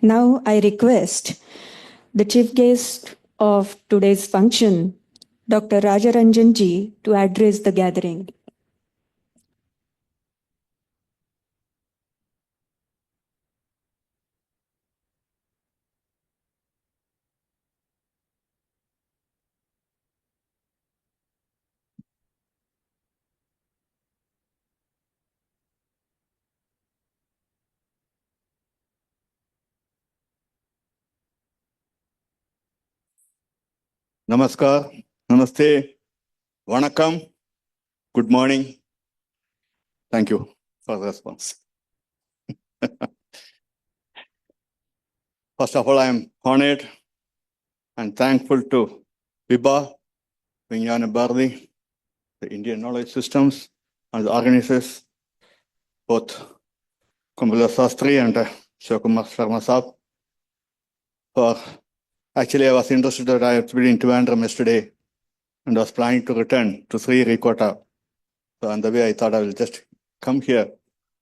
Now I request the chief guest of today's function, Dr. Rajaranjan ji, to address the gathering. Namaskar, Namaste, Vanakkam, good morning. Thank you for the response. First of all, I am honored and thankful to VIBA, Vijnana Bharati, the Indian Knowledge Systems, and the organizers, both Kumbhala Sastri and Shivakumar Sharma Saab. Actually, I was interested that I had been in Trivandrum yesterday and was planning to return to Sri Rikota. So on the way, I thought I will just come here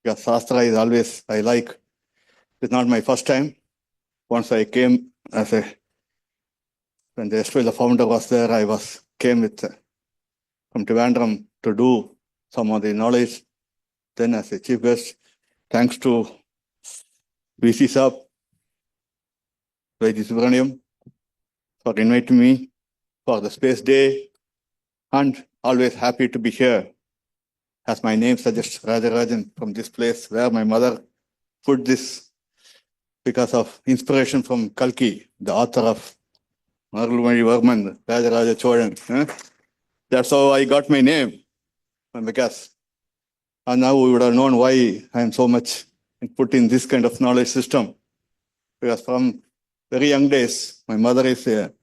because Shastra is always, I like. It's not my first time. Once I came when the founder was there, came from Trivandrum to do some of the knowledge. Then as a chief guest, thanks to VC Saab, Vedic for inviting me for the Space Day, and always happy to be here. As my name suggests, Rajarajan, from this place where my mother put this because of inspiration from Kalki, the author of Marulmari Varman, Rajaraja Cholan. That's how I got my name. Because and now we would have known why I am so much put in this kind of knowledge system. Because from very young days, my mother is a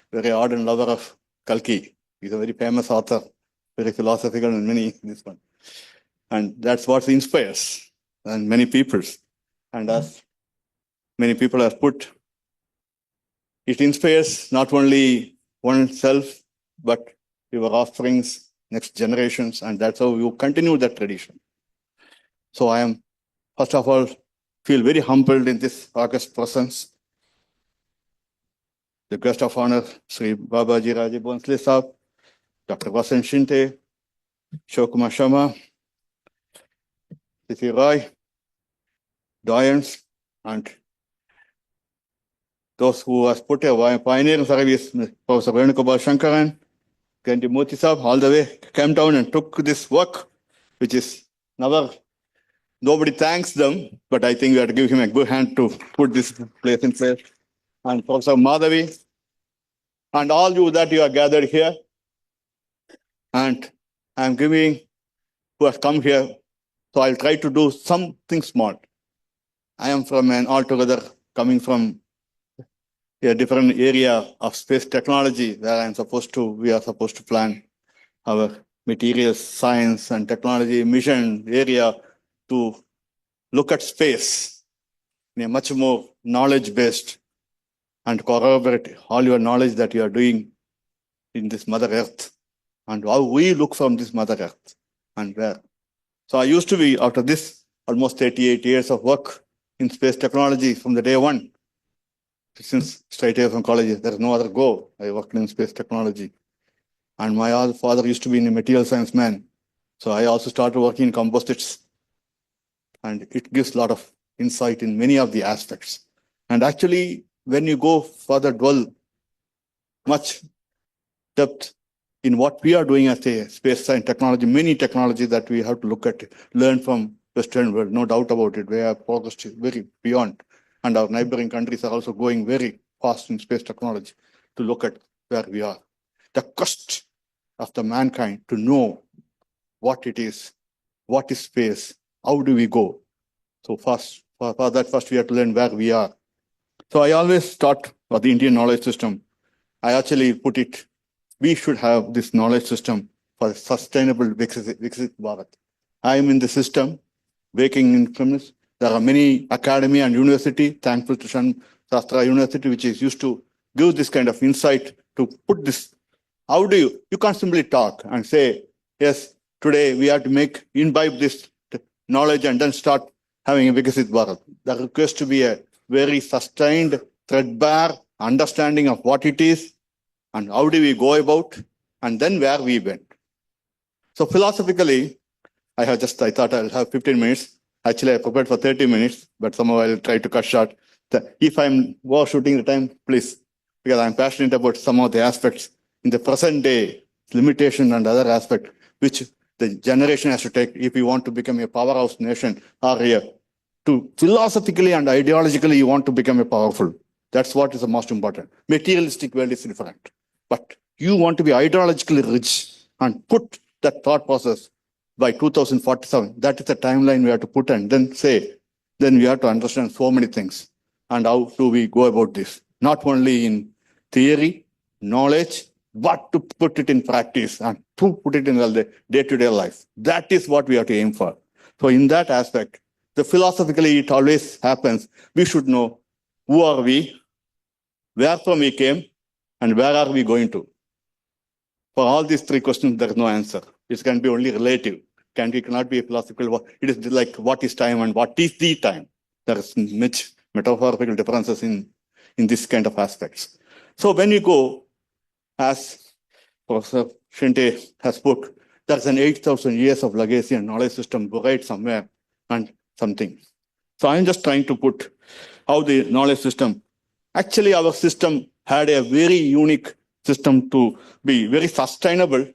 very ardent lover of Kalki. He's a very famous author, very philosophical and many this one. And that's what inspires and many people. And as many people have put, it inspires not only oneself, but your offsprings, next generations, and that's how you continue that tradition. So I am, first of all, feel very humbled in this august presence. The guest of honor, Sri Babaji Raji Bonsle Saab, Dr. Vasan Shinte, Shivakumar Sharma, Siti Roy, Doyens, and those who has put a pioneer in service, Professor Venugopal Shankaran, Gandhi Moti Saab, all the way came down and took this work, which is never, nobody thanks them, but I think we have to give him a good hand to put this place in place. And Professor Madhavi, and all you that you are gathered here, and I'm giving who has come here, so I'll try to do something small. I am from an altogether coming from a different area of space technology where we are supposed to plan our materials, science and technology mission area to look at space in a much more knowledge-based and corroborate all your knowledge that you are doing in this Mother Earth and how we look from this Mother Earth and where. So I used to be, after this, almost 38 years of work in space technology from the day one. Since straight away from college, there is no other go. I worked in space technology. And my father used to be a material science man. So I also started working in composites. And it gives a lot of insight in many of the aspects. And actually, when you go further, dwell much depth in what we are doing as a space science technology, many technologies that we have to look at, learn from Western world, no doubt about it. We have progressed very beyond. And our neighboring countries are also going very fast in space technology to look at where we are. The quest of the mankind to know what it is, what is space, how do we go. So first, for that first we have to learn where we are. So I always thought for the Indian knowledge system, I actually put it, we should have this knowledge system for sustainable Viksit Bharat. I am in the system, waking in criminals. There are many academy and university, thankful to Shastra University, which is used to give this kind of insight to put this. How do you can't simply talk and say, yes, today we have to imbibe this knowledge and then start having a Vikasit Bharat. There requires to be a very sustained, threadbare understanding of what it is and how do we go about, and then where we went. So philosophically, I thought I'll have 15 minutes. Actually, I prepared for 30 minutes, but somehow I'll try to cut short. If I'm overshooting the time, please, because I'm passionate about some of the aspects in the present day, limitation and other aspects, which the generation has to take if we want to become a powerhouse nation or here. To philosophically and ideologically, you want to become a powerful. That's what is the most important. Materialistic world is different. But you want to be ideologically rich and put that thought process by 2047. That is the timeline we have to put and then say, then we have to understand so many things. And how do we go about this? Not only in theory, knowledge, but to put it in practice and to put it in the day-to-day life. That is what we have to aim for. So in that aspect, the philosophically, it always happens. We should know who are we, where from we came, and where are we going to. For all these three questions, there is no answer. It can be only relative. It cannot be a philosophical. It is like what is time and what is the time. There is much metaphorical differences in this kind of aspects. So when you go, as Professor Shinte has put, there's an 8,000 years of legacy and knowledge system buried somewhere and something. So I'm just trying to put how the knowledge system, actually our system had a very unique system to be very sustainable.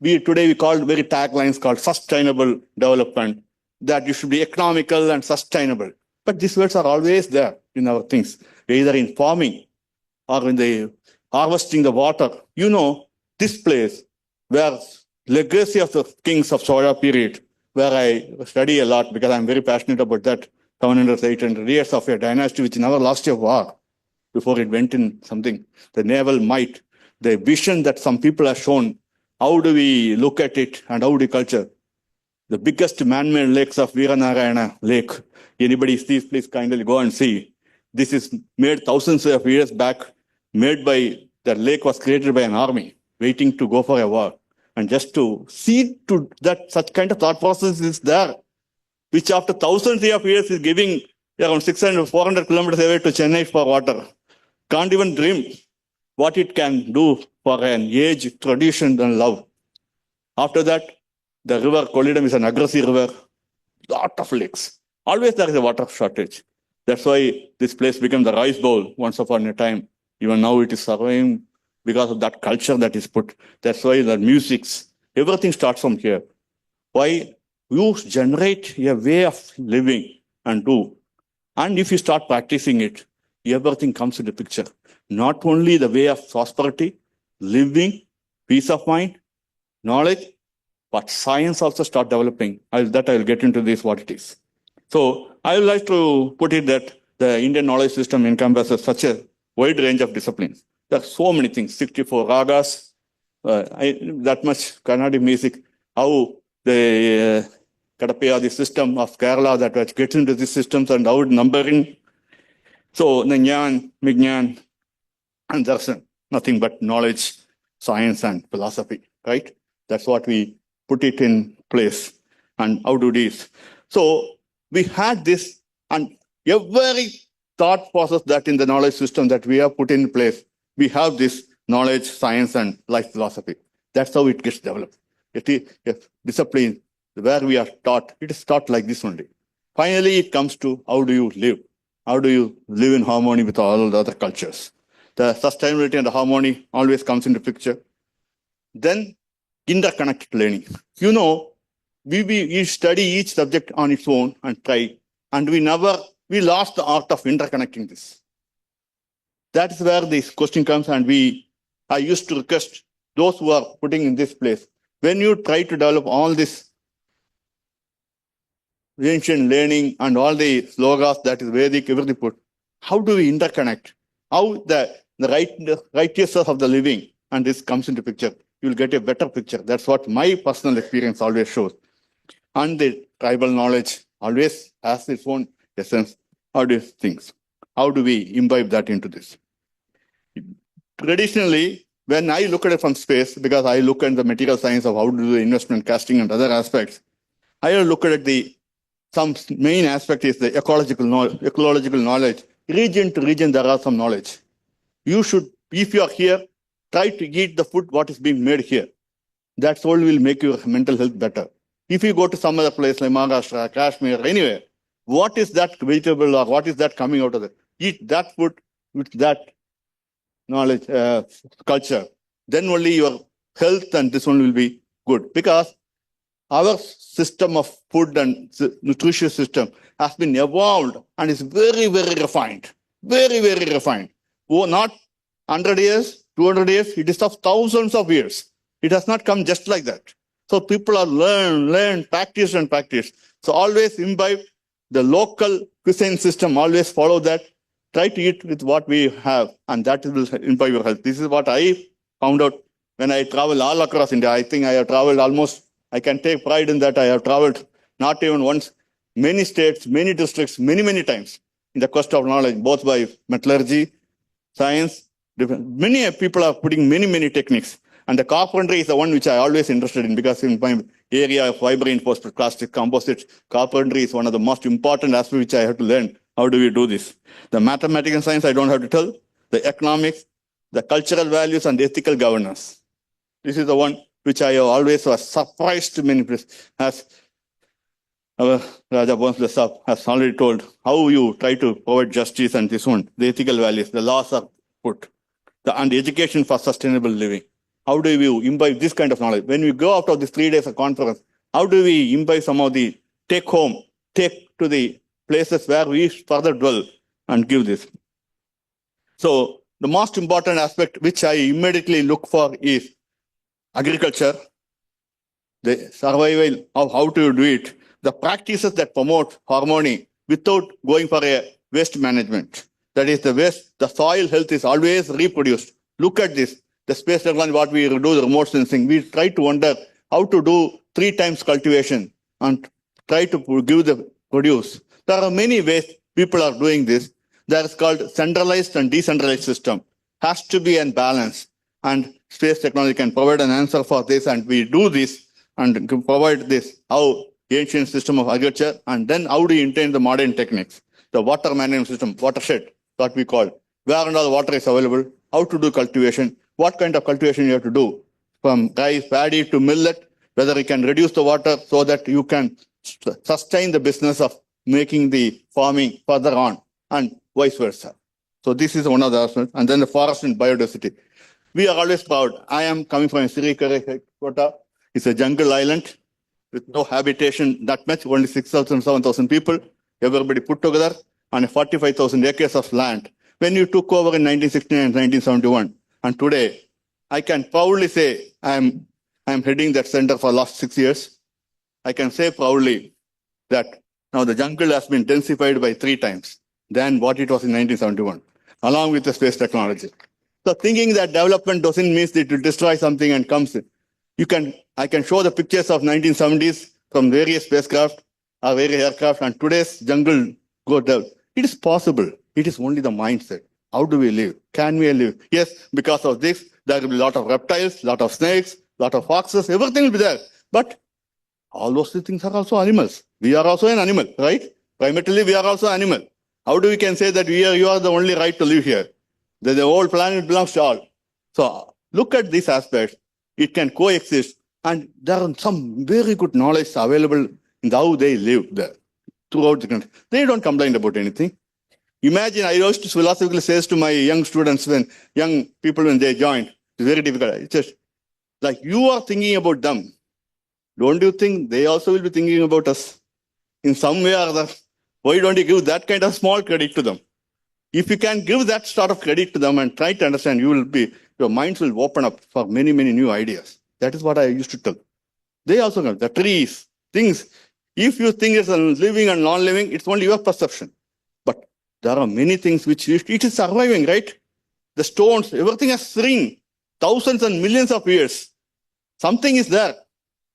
Today we call very taglines called sustainable development, that you should be economical and sustainable. But these words are always there in our things, either in farming or in the harvesting the water. You know, this place where legacy of the kings of Soya period, where I study a lot because I'm very passionate about that 700, 800 years of a dynasty which never lost a war before it went in something. The naval might, the vision that some people have shown, how do we look at it and how do we culture? The biggest man-made lakes of Veeranarayana Lake. Anybody sees, please kindly go and see. This is made thousands of years back, made by, the lake was created by an army waiting to go for a war. And just to see to that such kind of thought process is there, which after thousands of years is giving around 600, 400 kilometers away to Chennai for water. Can't even dream what it can do for an age, tradition, and love. After that, the river Kolidam is an aggressive river, lot of lakes. Always there is a water shortage. That's why this place became the rice bowl once upon a time. Even now it is surviving because of that culture that is put. That's why the musics, everything starts from here. Why? You generate a way of living and do. And if you start practicing it, everything comes into picture. Not only the way of prosperity, living, peace of mind, knowledge, but science also start developing. I'll get into this, what it is. So I would like to put it that the Indian knowledge system encompasses such a wide range of disciplines. There are so many things, 64 ragas, that much Carnatic music, how the Kadapaya, the system of Kerala that gets into these systems and how numbering. So Nyan, Mignan, and darshan, nothing but knowledge, science, and philosophy, right? That's what we put it in place. And how do this? So we had this, and every thought process that in the knowledge system that we have put in place, we have this knowledge, science, and life philosophy. That's how it gets developed. It is a discipline where we are taught, it is taught like this only. Finally, it comes to how do you live? How do you live in harmony with all the other cultures? The sustainability and the harmony always comes into picture. Then interconnected learning. You know, we study each subject on its own and try, and we lost the art of interconnecting this. That is where this question comes, and I used to request those who are putting in this place, when you try to develop all this ancient learning and all the slogas that is Vedic, everything put, how do we interconnect? How the righteousness of the living, and this comes into picture, you will get a better picture. That's what my personal experience always shows. And the tribal knowledge always has its own essence. How do things? How do we imbibe that into this? Traditionally, when I look at it from space, because I look at the material science of how to do the investment casting and other aspects, I look at some main aspect is the ecological knowledge region to region, there are some knowledge. You should, if you are here, try to eat the food what is being made here. That's all will make your mental health better. If you go to some other place like Maharashtra, Kashmir, anywhere, what is that vegetable or what is that coming out of it? Eat that food with that knowledge, culture. Then only your health and this one will be good. Because our system of food and nutritious system has been evolved and is very, very refined. Very, very refined. Oh, not 100 years, 200 years, it is of thousands of years. It has not come just like that. So people are learn, practice and practice. So always imbibe the local cuisine system, always follow that. Try to eat with what we have, and that will improve your health. This is what I found out when I travel all across India. I think I have traveled almost, I can take pride in that. I have traveled not even once, many states, many districts, many, many times in the quest of knowledge, both by metallurgy, science. Many people are putting many, many techniques. And the carpentry is the one which I always interested in, because in my area of fiber reinforced plastic composites, carpentry is one of the most important aspects which I have to learn. How do we do this? The mathematics and science, I don't have to tell. The economics, the cultural values and ethical governance. This is the one which I have always was surprised many places. As our Raja Bonsla has already told, how you try to provide justice and this one, the ethical values, the laws are put, and education for sustainable living. How do we imbibe this kind of knowledge? When we go out of these 3 days of conference, how do we imbibe some of the take home, take to the places where we further dwell and give this? So the most important aspect which I immediately look for is agriculture, the survival of how to do it, the practices that promote harmony without going for a waste management. That is the waste, the soil health is always reproduced. Look at this. The space technology, what we do, the remote sensing, we try to wonder how to do 3 times cultivation and try to give the produce. There are many ways people are doing this. That is called centralized and decentralized system. Has to be in balance. And space technology can provide an answer for this, and we do this and provide this, how ancient system of agriculture, and then how do you intend the modern techniques? The water management system, watershed, what we call, where and all the water is available, how to do cultivation, what kind of cultivation you have to do, from rice, paddy to millet, whether you can reduce the water so that you can sustain the business of making the farming further on, and vice versa. So this is one of the aspects. And then the forest and biodiversity. We are always proud. I am coming from Sirikare, Kota. It's a jungle island with no habitation that much, only 6,000, 7,000 people, everybody put together, and 45,000 acres of land. When you took over in 1969 and 1971, and today, I can proudly say I am heading that center for the last 6 years. I can say proudly that now the jungle has been densified by 3 times than what it was in 1971, along with the space technology. So thinking that development doesn't mean that it will destroy something and comes in. I can show the pictures of 1970s from various spacecraft or various aircraft, and today's jungle go down. It is possible. It is only the mindset. How do we live? Can we live? Yes, because of this, there will be a lot of reptiles, a lot of snakes, a lot of foxes, everything will be there. But all those things are also animals. We are also an animal, right? Primarily, we are also animal. How do we can say that you are the only right to live here? That the whole planet belongs to all. So look at these aspects. It can coexist. And there are some very good knowledge available in how they live there throughout the country. They don't complain about anything. Imagine, I used to philosophically say to my young students, when they join, it's very difficult. It's just like you are thinking about them. Don't you think they also will be thinking about us in some way or other? Why don't you give that kind of small credit to them? If you can give that sort of credit to them and try to understand, your minds will open up for many, many new ideas. That is what I used to tell. They also know the trees, things. If you think it's living and non-living, it's only your perception. But there are many things which it is surviving, right? The stones, everything has shrunk thousands and millions of years. Something is there.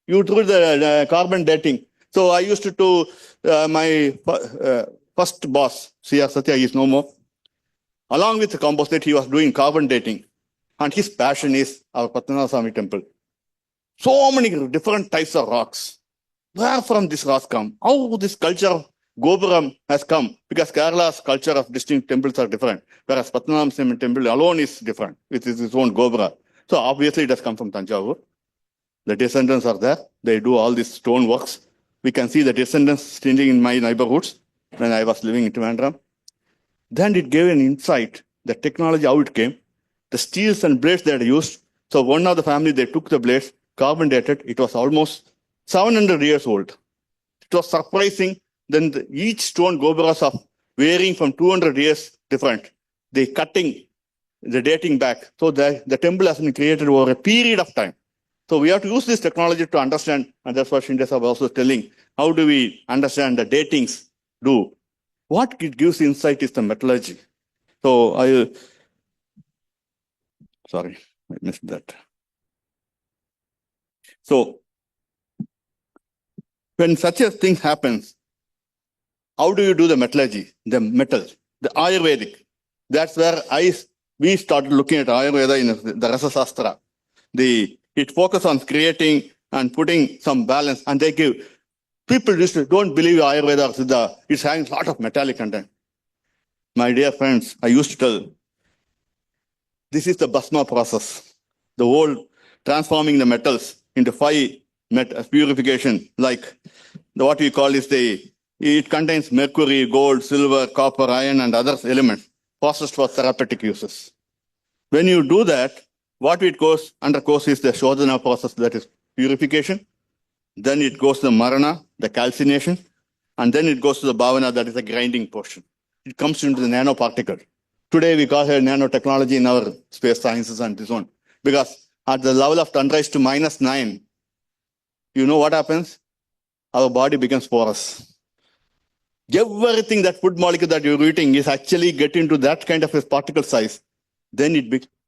You do the carbon dating. So I used to do my first boss, C.R. Satya, is no more. Along with the composite, he was doing carbon dating. And his passion is our Pathanaswamy temple. So many different types of rocks. Where from these rocks come? How this culture Gopuram has come because Kerala's culture of distinct temples are different, whereas Pathanamsam temple alone is different with its own Gopura. So obviously it has come from Tanjavur. The descendants are there. They do all these stone works. We can see the descendants standing in my neighborhoods when I was living in Trivandrum. Then it gave an insight, the technology, how it came, the steels and blades they had used. So one of the family, they took the blades, carbon dated. It was almost 700 years old. It was surprising. Then each stone gopuras of varying from 200 years different. They cutting, the dating back. So the temple has been created over a period of time. So we have to use this technology to understand, and that's what Shinde was also telling. How do we understand the datings do? What it gives insight is the metallurgy. So I missed that. So when such a thing happens, how do you do the metallurgy, the metal, the Ayurvedic? That's where we started looking at Ayurveda in the Rasa Shastra. It focuses on creating and putting some balance, and they give people just don't believe Ayurveda or Siddha. It's having a lot of metallic content. My dear friends, I used to tell, this is the Bhasma process, the whole transforming the metals into 5 purification, like what we call is it contains mercury, gold, silver, copper, iron, and other elements processed for therapeutic uses. When you do that, what it goes undergoes is the Shodhana process, that is purification. Then it goes to the Marana, the calcination, and then it goes to the Bhavana, that is the grinding portion. It comes into the nanoparticle. Today we call it nanotechnology in our space sciences and this one. Because at the level of 10⁻⁹, you know what happens? Our body becomes porous. Everything, that food molecule that you're eating is actually getting to that kind of a particle size. Then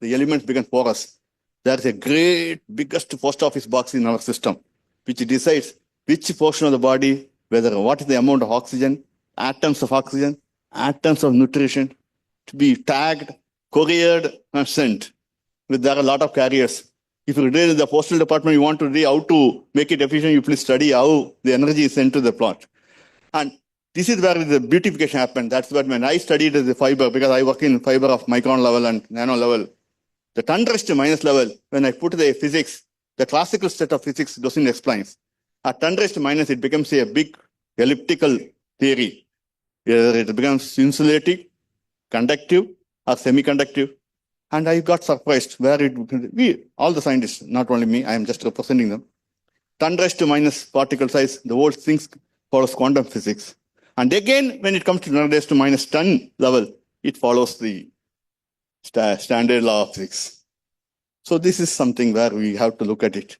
the elements become porous. There's a great, biggest post office box in our system, which decides which portion of the body, what is the amount of oxygen, atoms of oxygen, atoms of nutrition, to be tagged, couriered, and sent. There are a lot of carriers. If you read in the postal department, you want to read how to make it efficient, you please study how the energy is sent to the plot. And this is where the beautification happened. That's what when I studied as a fiber, because I work in fiber of micron level and nano level, the 10⁻⁻ level, when I put the physics, the classical set of physics doesn't explain. At 10⁻⁻, it becomes a big elliptical theory. Either it becomes insulating, conductive, or semiconductive. And I got surprised where all the scientists, not only me, I am just representing them. 10⁻⁻ particle size, the whole thing follows quantum physics. And again, when it comes to 10⁻⁻10 level, it follows the standard law of physics. So this is something where we have to look at it.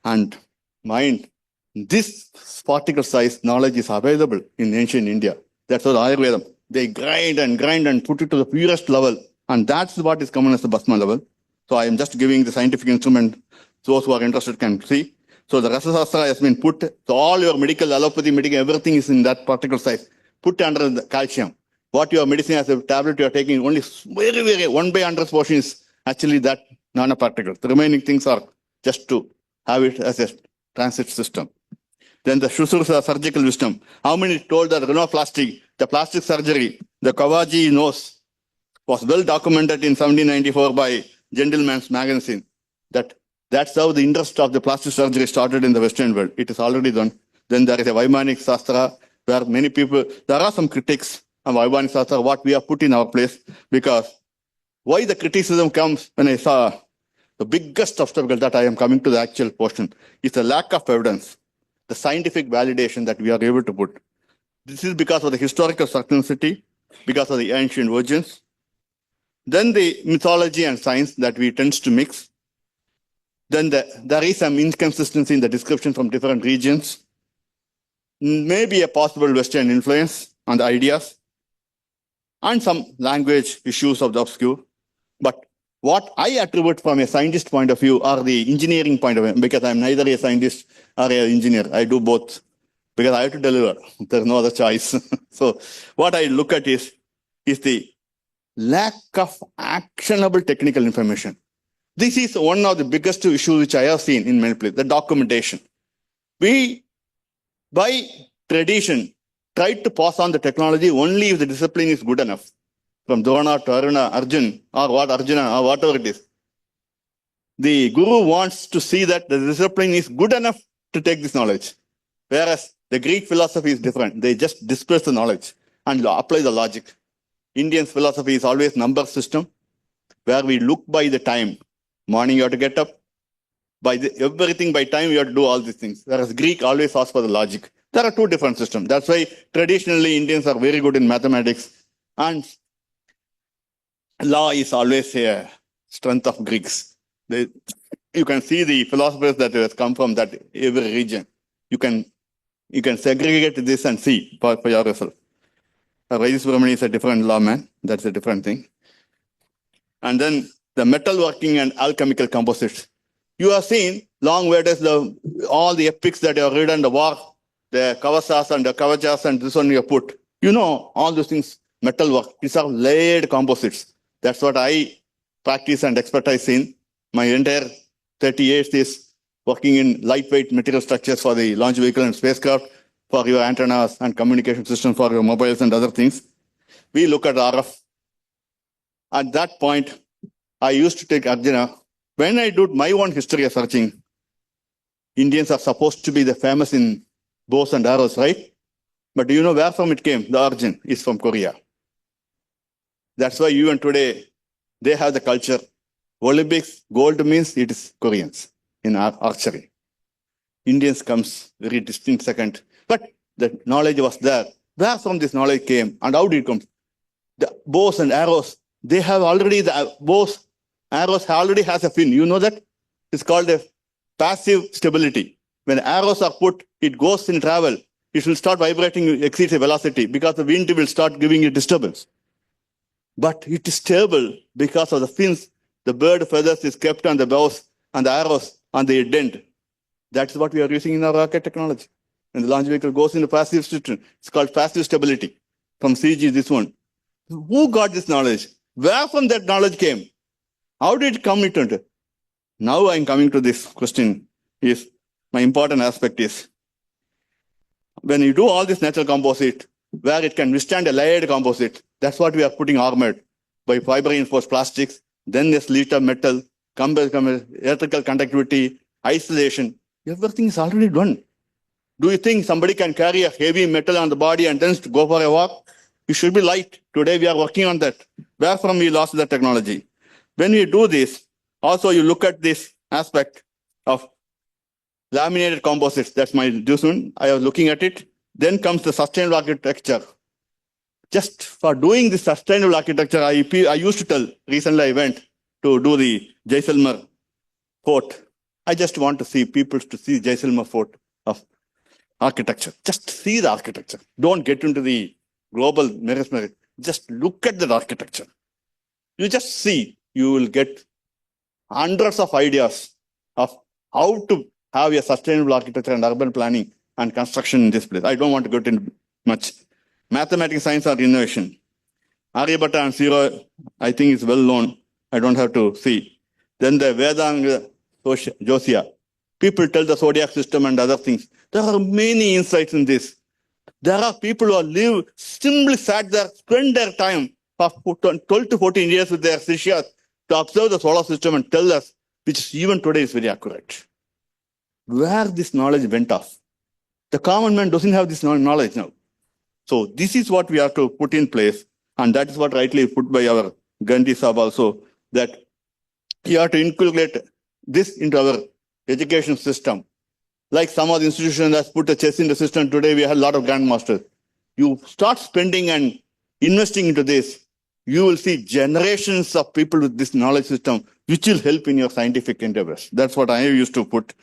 And mind, this particle size knowledge is available in ancient India. That's what Ayurveda. They grind and put it to the purest level. And that's what is common as the Bhasma level. So I am just giving the scientific instrument. Those who are interested can see. So the Rasa Shastra has been put, so all your medical, allopathy, medical, everything is in that particle size. Put under the calcium. What your medicine as a tablet you are taking, only very, very 1/100th portion is actually that nanoparticle. The remaining things are just to have it as a transit system. Then the Shusrusa surgical wisdom. How many told that rhinoplasty, the plastic surgery, the Kawaji nose was well documented in 1794 by Gentleman's Magazine. That's how the interest of the plastic surgery started in the Western world. It is already done. Then there is a Vaimanic Shastra, where many people, there are some critics of Vaimanic Shastra, what we have put in our place, because why the criticism comes when I saw the biggest obstacle that I am coming to the actual portion is the lack of evidence, the scientific validation that we are able to put. This is because of the historical certainty, because of the ancient virgins. Then the mythology and science that we tend to mix. Then there is some inconsistency in the description from different regions. Maybe a possible Western influence on the ideas. And some language issues of the obscure. But what I attribute from a scientist point of view or the engineering point of view, because I'm neither a scientist or an engineer, I do both. Because I have to deliver. There's no other choice. So what I look at is the lack of actionable technical information. This is one of the biggest issues which I have seen in many places, the documentation. We, by tradition, tried to pass on the technology only if the discipline is good enough. From Drona to Aruna, Arjun, or what Arjuna, or whatever it is. The guru wants to see that the discipline is good enough to take this knowledge. Whereas the Greek philosophy is different. They just disperse the knowledge and apply the logic. Indian philosophy is always number system, where we look by the time. Morning you have to get up. Everything by time you have to do all these things. Whereas Greek always asks for the logic. There are two different systems. That's why traditionally Indians are very good in mathematics, and law is always a strength of Greeks. You can see the philosophers that have come from that every region. You can segregate this and see for yourself. Rajesh Brahmani is a different lawman. That's a different thing. And then the metalworking and alchemical composites. You have seen long Vedas, all the epics that you have read on the war, the Kavasas and the Kavachas and this one you have put. You know, all those things, metalwork. These are layered composites. That's what I practice and expertise in. My entire 30 years is working in lightweight material structures for the launch vehicle and spacecraft, for your antennas and communication systems for your mobiles and other things. We look at RF. At that point, I used to take Arjuna. When I did my own history of searching, Indians are supposed to be the famous in bows and arrows, right? But do you know where from it came? The origin is from Korea. That's why even today, they have the culture. Olympics, gold means it is Koreans in archery. Indians comes very distinct second. But the knowledge was there. Where from this knowledge came and how did it come? The bows and arrows, they have already, the bows, arrows already has a fin. You know that? It's called a passive stability. When arrows are put, it goes in travel. It will start vibrating, exceeds the velocity because the wind will start giving it disturbance. But it is stable because of the fins. The bird feathers is kept on the bows and the arrows on the dent. That's what we are using in our rocket technology. And the launch vehicle goes into passive system. It's called passive stability. From CG, this one. Who got this knowledge? Where from that knowledge came? How did it come into it? Now I'm coming to this question. Is my important aspect is when you do all this natural composite, where it can withstand a layered composite, that's what we are putting armored by fiber reinforced plastics, then a sleeve of metal, electrical conductivity, isolation. Everything is already done. Do you think somebody can carry a heavy metal on the body and then go for a walk? It should be light. Today we are working on that. Where from we lost that technology? When we do this, also you look at this aspect of laminated composites. That's my Dusun. I was looking at it. Then comes the sustainable architecture. Just for doing this sustainable architecture, I used to tell, recently I went to do the Jaisalmer fort. I just want to see people to see Jaisalmer fort of architecture. Just see the architecture. Don't get into the global merit. Just look at the architecture. You just see, you will get hundreds of ideas of how to have a sustainable architecture and urban planning and construction in this place. I don't want to get into much. Mathematics, science, or innovation. Aryabhatta and Zero, I think is well known. I don't have to see. Then the Vedanga Jyotia. People tell the zodiac system and other things. There are many insights in this. There are people who simply sat there, spend their time for 12 to 14 years with their Sishyas to observe the solar system and tell us, which even today is very accurate. Where this knowledge went off. The common man doesn't have this knowledge now. So this is what we have to put in place. And that is what rightly put by our Gandhi Sahab also, that you have to inculcate this into our education system. Like some of the institutions that put a chess in the system today, we have a lot of grandmasters. You start spending and investing into this, you will see generations of people with this knowledge system, which will help in your scientific endeavors. That's what I used to put.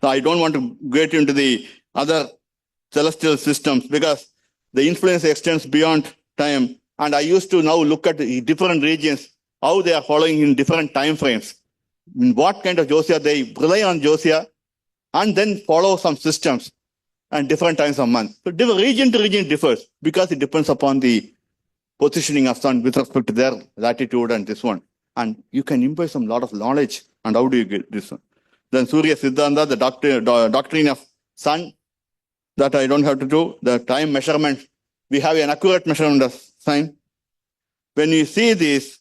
So I don't want to get into the other celestial systems because the influence extends beyond time. And I used to now look at the different regions, how they are following in different time frames. In what kind of Jyotia they rely on Jyotia and then follow some systems and different times of month. So region to region differs because it depends upon the positioning of sun with respect to their latitude and this one. And you can impart some lot of knowledge. And how do you get this one? Then Surya Siddhanta, the doctrine of sun. that I don't have to do. The time measurement, we have an accurate measurement of sign. When you see this,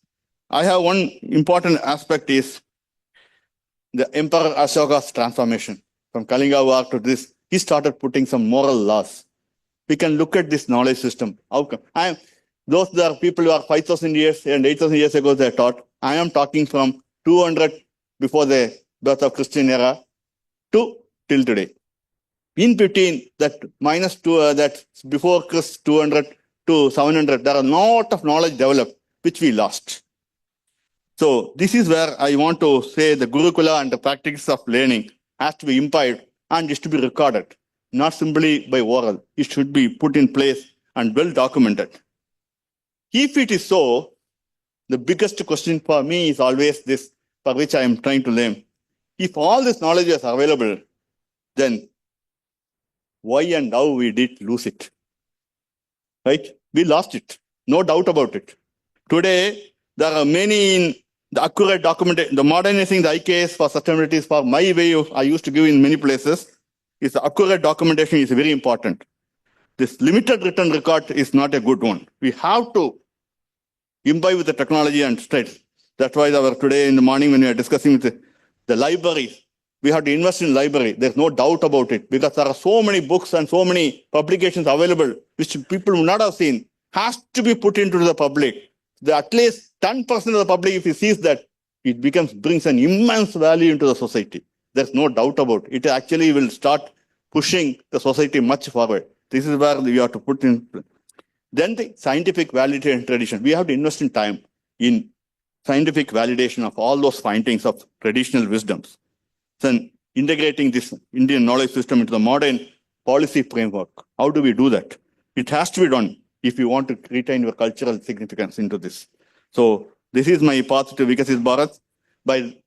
I have one important aspect is the Emperor Ashoka's transformation. From Kalinga War to this, he started putting some moral laws. We can look at this knowledge system. How come? Those that are people who are 5,000 years and 8,000 years ago they taught. I am talking from 200 before the birth of Christian era to till today. In between that minus two, that before Christ 200 to 700, there are a lot of knowledge developed which we lost. So this is where I want to say the Gurukula and the practice of learning has to be imbibed and is to be recorded, not simply by oral. It should be put in place and well documented. If it is so, the biggest question for me is always this, for which I am trying to learn. If all this knowledge is available, then why and how we did lose it? Right? We lost it. No doubt about it. Today, there are many in the accurate documentation, the modernizing the IKS for sustainability is for my way of, I used to give in many places, is the accurate documentation is very important. This limited written record is not a good one. We have to imbibe with the technology and straight. That's why today in the morning when we are discussing the library, we have to invest in library. There's no doubt about it because there are so many books and so many publications available which people would not have seen. Has to be put into the public. At least 10% of the public, if he sees that, it brings an immense value into the society. There's no doubt about it. It actually will start pushing the society much forward. This is where we have to put in. Then the scientific validation and tradition. We have to invest in time in scientific validation of all those findings of traditional wisdoms. Then integrating this Indian knowledge system into the modern policy framework. How do we do that? It has to be done if you want to retain your cultural significance into this. So this is my path to Vikasit Bharat by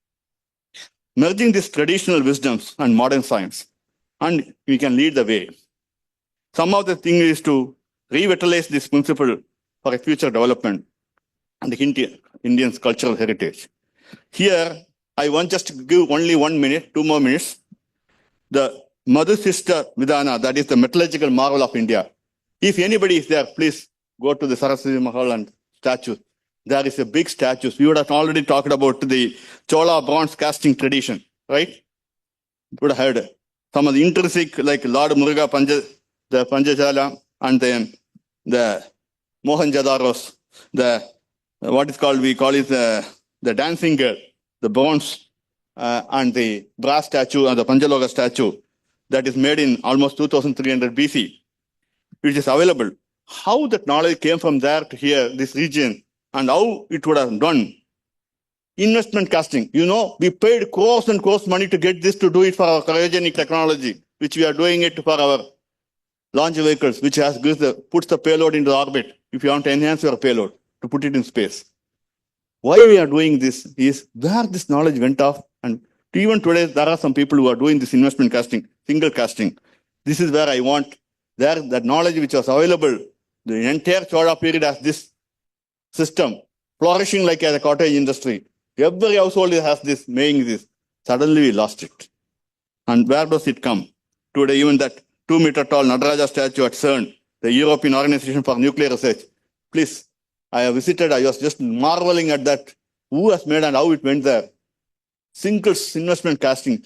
merging these traditional wisdoms and modern science, and we can lead the way. Some of the thing is to revitalize this principle for a future development and the Indians' cultural heritage. Here, I want just to give only 1 minute, 2 more minutes. The Mother Sister Vidhana, that is the metallurgical marvel of India. If anybody is there, please go to the Saraswati Mahal and statue. There is a big statue. We would have already talked about the Chola bronze casting tradition, right? You would have heard some of the intrinsic, like Lord Muruga the Panjachala, and then the Mohenjo-daros, what is called, we call it the dancing girl, the bronze and the brass statue and the Panchaloga statue that is made in almost 2300 BC, which is available. How that knowledge came from there to here, this region, and how it would have done. Investment casting. We paid crores and crores money to get this to do it for our cryogenic technology, which we are doing it for our launch vehicles, which puts the payload into the orbit. If you want to enhance your payload, to put it in space. Why we are doing this is where this knowledge went off. And even today, there are some people who are doing this investment casting, single casting. This is where I want that knowledge which was available, the entire Chola period as this system, flourishing like as a cottage industry. Every household has this, making this. Suddenly we lost it. And where does it come? Today, even that 2-meter tall Nadaraja statue at CERN, the European Organization for Nuclear Research. Please, I have visited, I was just marveling at that. Who has made and how it went there? Single investment casting.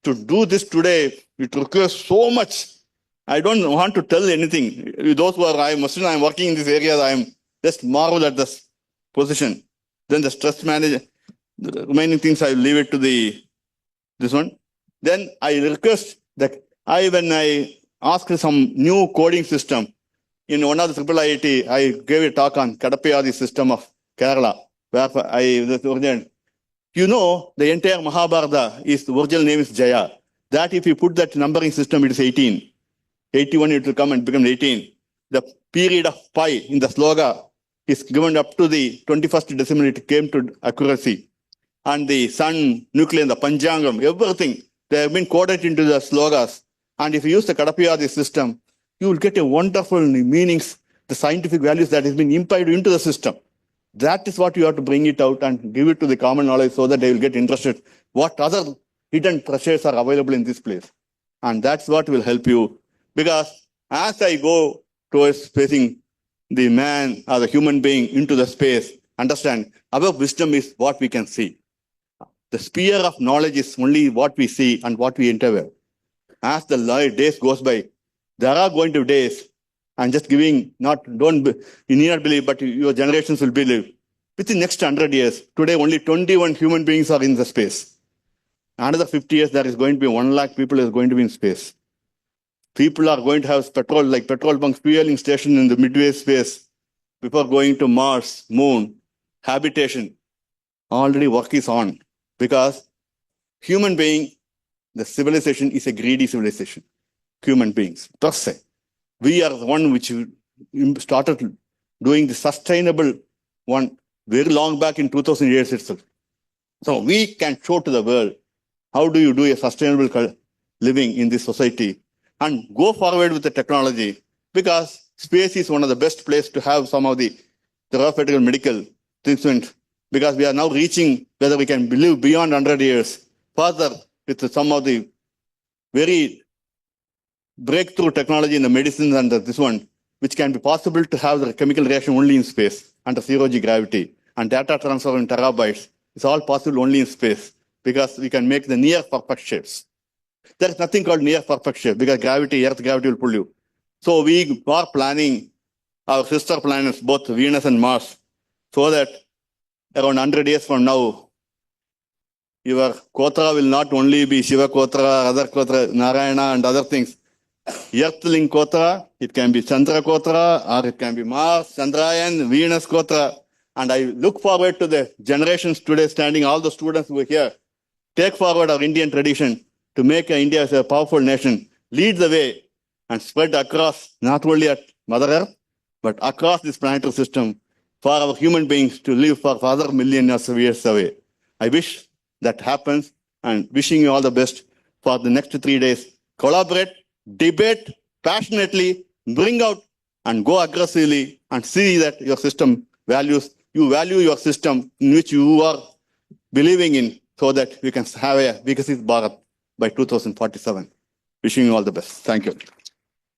To do this today, it requires so much. I don't want to tell anything. Those who are, I'm working in this area, I'm just marvel at this position. Then the stress management, the remaining things, I leave it to this one. Then I request that when I asked some new coding system, in one of the triple IIT, I gave a talk on Kadapayadi system of Kerala, where the entire Mahabharata, the original name is Jaya. That if you put that numbering system, it is 18. 81, it will come and become 18. The period of pi in the sloga is given up to the 21st decimal, it came to accuracy. And the sun, nuclear, the Panchangam, everything, they have been coded into the slogas. And if you use the Kadapayadi system, you will get a wonderful meanings, the scientific values that has been imbibed into the system. That is what you have to bring it out and give it to the common knowledge so that they will get interested. What other hidden treasures are available in this place? And that's what will help you Because as I go towards facing the man or the human being into the space, understand our wisdom is what we can see. The sphere of knowledge is only what we see and what we interview. As the days goes by, there are going to be days, and just giving, you need not believe, but your generations will believe. Within next 100 years, today only 21 human beings are in the space. Another 50 years, there is going to be 1 lakh people is going to be in space. People are going to have petrol bunks, fueling station in the midway space before going to Mars, moon, habitation. Already work is on, because human being, the civilization is a greedy civilization. Human beings, per se. We are the one which started doing the sustainable one very long back in 2000 years itself. So we can show to the world, how do you do a sustainable living in this society, and go forward with the technology, because space is one of the best places to have some of the therapeutic medical treatment, because we are now reaching whether we can live beyond 100 years further with some of the very breakthrough technology in the medicine and this one, which can be possible to have the chemical reaction only in space under zero-G gravity, and data transfer in terabytes. It's all possible only in space, because we can make the near perfect shapes. There is nothing called near perfect shape, because gravity, Earth gravity will pull you. So we are planning our sister planets, both Venus and Mars, so that around 100 years from now, your Kotra will not only be Shiva Kotra, other Kotra, Narayana and other things. Earthling Kotra, it can be Chandra Kotra, or it can be Mars, Chandrayan, Venus Kotra. And I look forward to the generations today standing, all the students who are here, take forward our Indian tradition to make India as a powerful nation, lead the way and spread across, not only at Mother Earth, but across this planetary system for our human beings to live for further millions of years away. I wish that happens, and wishing you all the best for the next 3 days. Collaborate, debate passionately, bring out and go aggressively, and see that your system values, you value your system in which you are believing in, so that we can have a Vikasit Bharat by 2047. Wishing you all the best. Thank you.